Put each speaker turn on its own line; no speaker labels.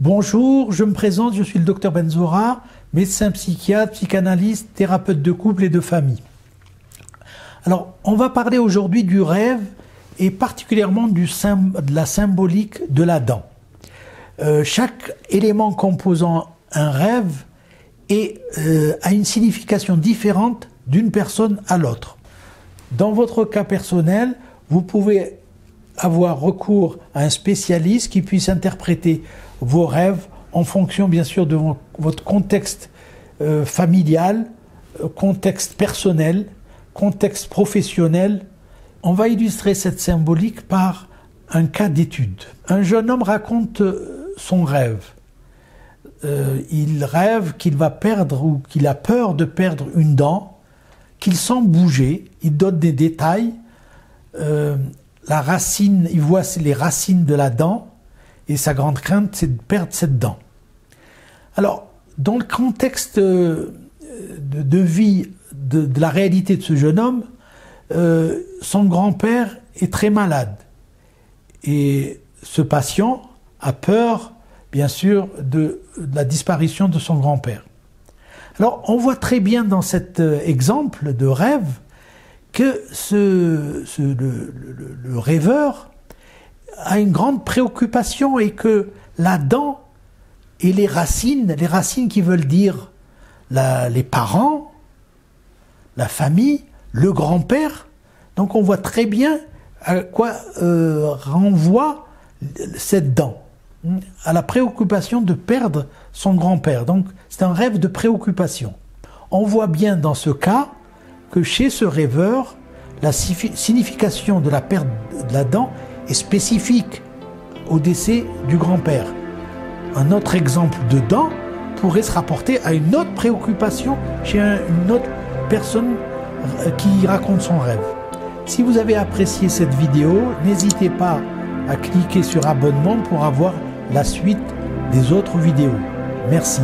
Bonjour, je me présente, je suis le docteur Benzora, médecin psychiatre, psychanalyste, thérapeute de couple et de famille. Alors, on va parler aujourd'hui du rêve et particulièrement de la symbolique de la dent. Chaque élément composant un rêve a une signification différente d'une personne à l'autre. Dans votre cas personnel, vous pouvez avoir recours à un spécialiste qui puisse interpréter vos rêves en fonction bien sûr de votre contexte familial, contexte personnel, contexte professionnel. On va illustrer cette symbolique par un cas d'étude. Un jeune homme raconte son rêve. Il rêve qu'il va perdre ou qu'il a peur de perdre une dent, qu'il sent bouger. Il donne des détails. La racine, il voit les racines de la dent et sa grande crainte, c'est de perdre cette dent. Alors, dans le contexte de vie de la réalité de ce jeune homme, son grand-père est très malade et ce patient a peur, bien sûr, de la disparition de son grand-père. Alors, on voit très bien dans cet exemple de rêve que le rêveur a une grande préoccupation et que la dent et les racines qui veulent dire les parents, la famille, le grand-père, donc on voit très bien à quoi renvoie cette dent, à la préoccupation de perdre son grand-père. Donc c'est un rêve de préoccupation. On voit bien dans ce cas que chez ce rêveur, la signification de la perte de la dent est spécifique au décès du grand-père. Un autre exemple de dent pourrait se rapporter à une autre préoccupation chez une autre personne qui raconte son rêve. Si vous avez apprécié cette vidéo, n'hésitez pas à cliquer sur abonnement pour avoir la suite des autres vidéos. Merci.